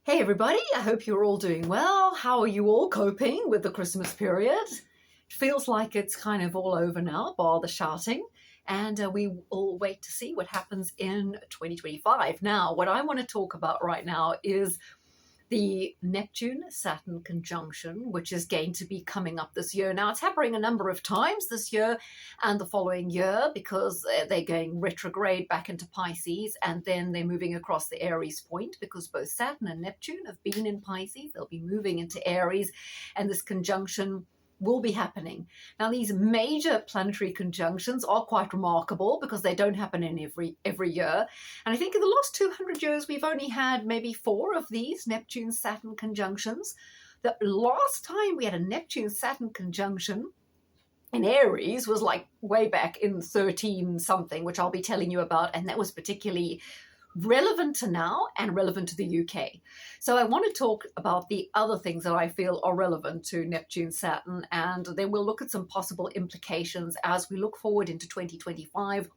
Hey everybody, I hope you're all doing well. How are you all coping with the Christmas period? It feels like it's kind of all over now, bar the shouting, and we all wait to see what happens in 2025. Now, what I want to talk about right now is the Neptune-Saturn conjunction, which is going to be coming up this year. Now, it's happening a number of times this year and the following year because they're going retrograde back into Pisces, and then they're moving across the Aries point because both Saturn and Neptune have been in Pisces. They'll be moving into Aries, and this conjunction will be happening. Now, these major planetary conjunctions are quite remarkable because they don't happen in every year. And I think in the last 200 years, we've only had maybe 4 of these Neptune-Saturn conjunctions. The last time we had a Neptune-Saturn conjunction in Aries was like way back in 13 something, which I'll be telling you about. And that was particularly relevant to now and relevant to the UK. So I want to talk about the other things that I feel are relevant to Neptune Saturn, and then we'll look at some possible implications as we look forward into 2025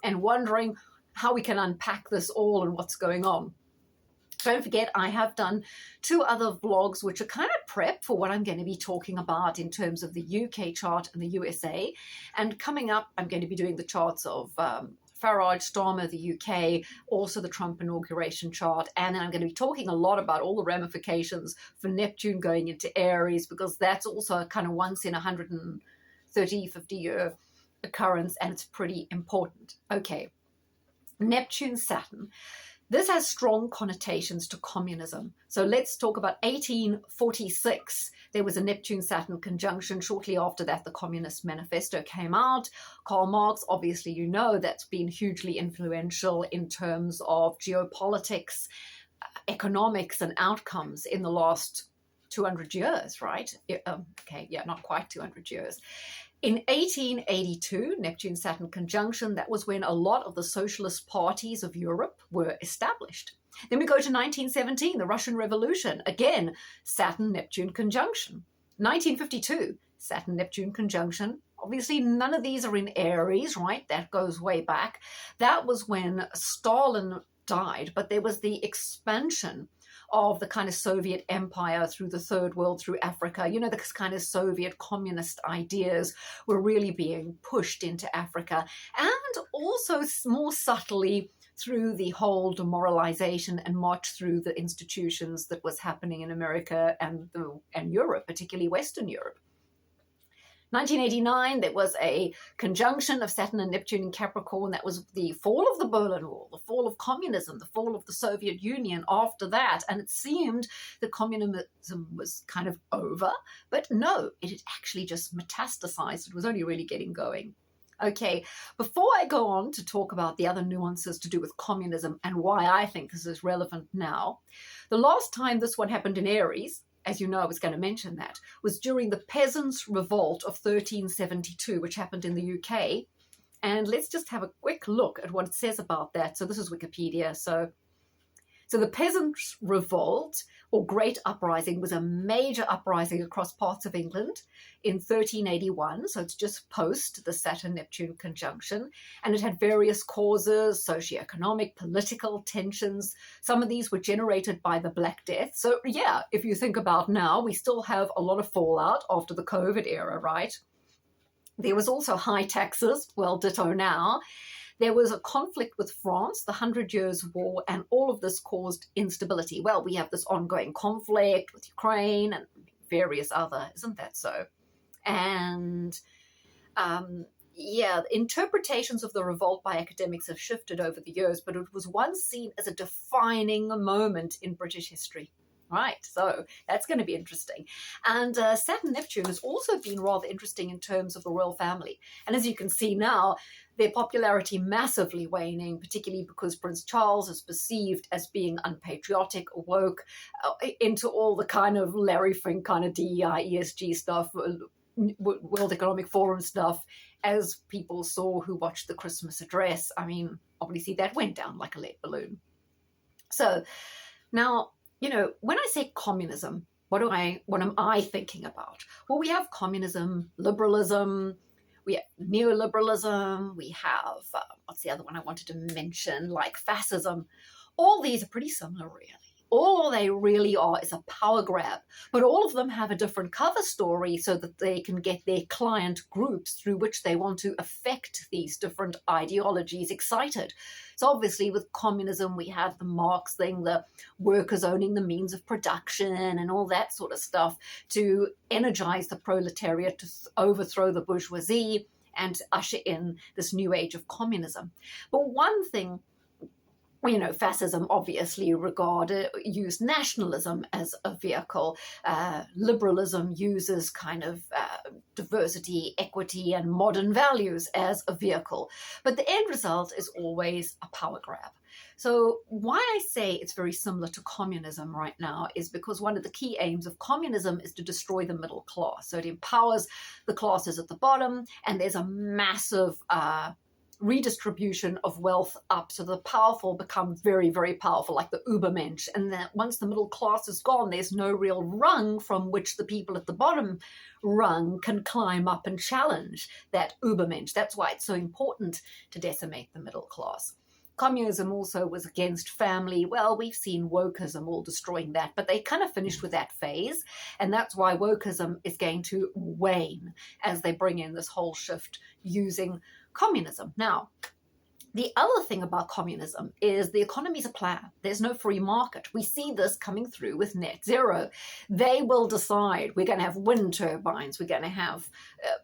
and wondering how we can unpack this all and what's going on. Don't forget, I have done 2 other vlogs which are kind of prep for what I'm going to be talking about in terms of the UK chart and the USA. And coming up, I'm going to be doing the charts of Farage, Starmer, the UK, also the Trump inauguration chart. And then I'm going to be talking a lot about all the ramifications for Neptune going into Aries, because that's also a kind of once in 130, 50 year occurrence, and it's pretty important. Okay, Neptune, Saturn. This has strong connotations to communism. So let's talk about 1846. There was a Neptune-Saturn conjunction. Shortly after that, the Communist Manifesto came out. Karl Marx, obviously, you know, that's been hugely influential in terms of geopolitics, economics, and outcomes in the last 200 years, right? Not quite 200 years. In 1882, Neptune-Saturn conjunction, that was when a lot of the socialist parties of Europe were established. Then we go to 1917, the Russian Revolution. Again, Saturn-Neptune conjunction. 1952, Saturn-Neptune conjunction. Obviously, none of these are in Aries, right? That goes way back. That was when Stalin died, but there was the expansion of the kind of Soviet empire through the Third World, through Africa. You know, this kind of Soviet communist ideas were really being pushed into Africa, and also more subtly through the whole demoralization and march through the institutions that was happening in America and Europe, particularly Western Europe. 1989, there was a conjunction of Saturn and Neptune in Capricorn. That was the fall of the Berlin Wall, the fall of communism, the fall of the Soviet Union after that. And it seemed that communism was kind of over. But no, it had actually just metastasized. It was only really getting going. Okay, before I go on to talk about the other nuances to do with communism and why I think this is relevant now, the last time this one happened in Aries, as you know, I was going to mention that, was during the Peasants' Revolt of 1372, which happened in the UK. And let's just have a quick look at what it says about that. So this is Wikipedia. So the Peasants' Revolt, or Great Uprising, was a major uprising across parts of England in 1381. So it's just post the Saturn-Neptune conjunction. And it had various causes, socioeconomic, political tensions. Some of these were generated by the Black Death. So yeah, if you think about now, we still have a lot of fallout after the COVID era, right? There was also high taxes, well, ditto now. There was a conflict with France, the 100 Years' War, and all of this caused instability. Well, we have this ongoing conflict with Ukraine and various other, isn't that so? And interpretations of the revolt by academics have shifted over the years, but it was once seen as a defining moment in British history. Right, so that's going to be interesting. And Saturn-Neptune has also been rather interesting in terms of the royal family. And as you can see now, their popularity massively waning, particularly because Prince Charles is perceived as being unpatriotic, woke, into all the kind of Larry Fink kind of DEI, ESG stuff, World Economic Forum stuff, as people saw who watched the Christmas address. I mean, obviously that went down like a lead balloon. So now, you know, when I say communism, what am I thinking about? Well, we have communism, liberalism, we have neoliberalism, we have, what's the other one I wanted to mention, like fascism. All these are pretty similar, really. All they really are is a power grab, but all of them have a different cover story so that they can get their client groups through which they want to affect these different ideologies excited. So obviously with communism, we have the Marx thing, the workers owning the means of production and all that sort of stuff to energize the proletariat, to overthrow the bourgeoisie and usher in this new age of communism. But one thing, fascism obviously used nationalism as a vehicle. Liberalism uses kind of diversity, equity, and modern values as a vehicle. But the end result is always a power grab. So why I say it's very similar to communism right now is because one of the key aims of communism is to destroy the middle class. So it empowers the classes at the bottom, and there's a massive redistribution of wealth up, so the powerful become very, very powerful, like the Ubermensch. And then once the middle class is gone, there's no real rung from which the people at the bottom rung can climb up and challenge that Ubermensch. That's why it's so important to decimate the middle class. Communism also was against family. Well, we've seen wokeism all destroying that, but they kind of finished with that phase. And that's why wokeism is going to wane as they bring in this whole shift using communism. Now, the other thing about communism is the economy's a plan. There's no free market. We see this coming through with net zero. They will decide we're going to have wind turbines, we're going to have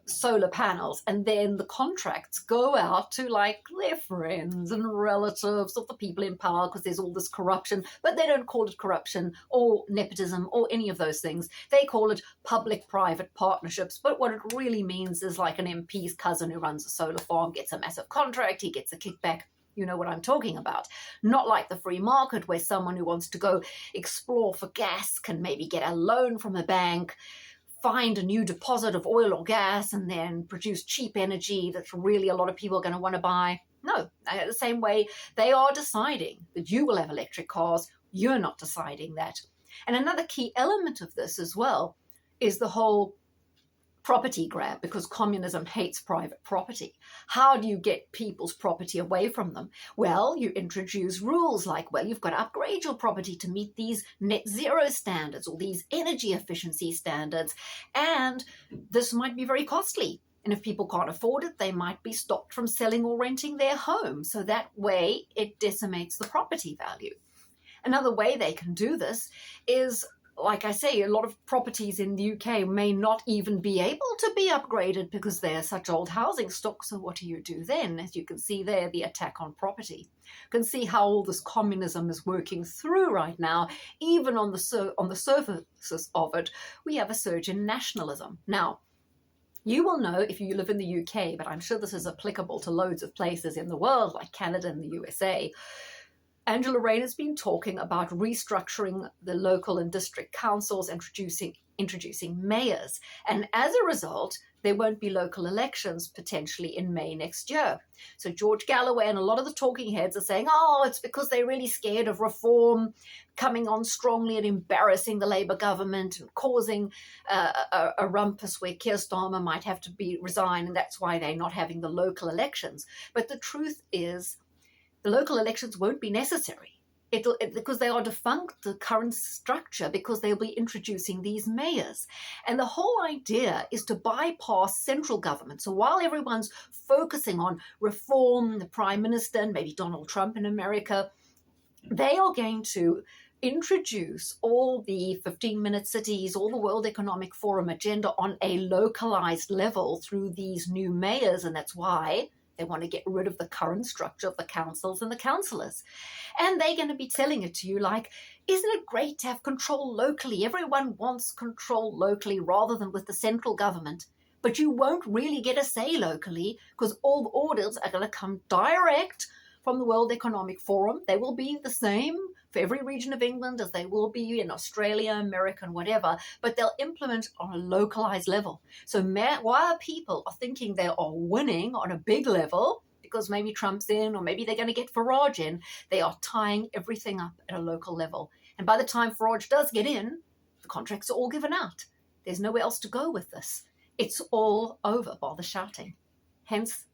solar panels, and then the contracts go out to like their friends and relatives of the people in power, because there's all this corruption, but they don't call it corruption or nepotism or any of those things. They call it public-private partnerships, but what it really means is like an MP's cousin who runs a solar farm gets a massive contract, he gets a kickback. You know what I'm talking about. Not like the free market where someone who wants to go explore for gas can maybe get a loan from a bank, find a new deposit of oil or gas, and then produce cheap energy that really a lot of people are going to want to buy. No, the same way they are deciding that you will have electric cars, you're not deciding that. And another key element of this as well is the whole property grab, because communism hates private property. How do you get people's property away from them? Well, you introduce rules like, well, you've got to upgrade your property to meet these net zero standards or these energy efficiency standards, and this might be very costly. And if people can't afford it, they might be stopped from selling or renting their home. So that way it decimates the property value. Another way they can do this is, like I say, a lot of properties in the UK may not even be able to be upgraded because they're such old housing stock. So what do you do then? As you can see there, the attack on property. You can see how all this communism is working through right now. Even on the surface of it, we have a surge in nationalism. Now, you will know if you live in the UK, but I'm sure this is applicable to loads of places in the world like Canada and the USA. Angela Rayner's been talking about restructuring the local and district councils, introducing mayors. And as a result, there won't be local elections potentially in May next year. So George Galloway and a lot of the talking heads are saying, oh, it's because they're really scared of reform coming on strongly and embarrassing the Labour government and causing a rumpus where Keir Starmer might have to resign, and that's why they're not having the local elections. But the truth is, the local elections won't be necessary because they are defunct, the current structure, because they'll be introducing these mayors. And the whole idea is to bypass central government. So while everyone's focusing on reform, the Prime Minister, and maybe Donald Trump in America, they are going to introduce all the 15-minute cities, all the World Economic Forum agenda on a localized level through these new mayors. And that's why they want to get rid of the current structure of the councils and the councillors. And they're going to be telling it to you like, isn't it great to have control locally? Everyone wants control locally rather than with the central government. But you won't really get a say locally because all the orders are going to come direct from the World Economic Forum. They will be the same for every region of England as they will be in Australia, America, and whatever, but they'll implement on a localized level. So while people are thinking they are winning on a big level, because maybe Trump's in or maybe they're going to get Farage in, they are tying everything up at a local level. And by the time Farage does get in, the contracts are all given out. There's nowhere else to go with this. It's all over by the shouting. Hence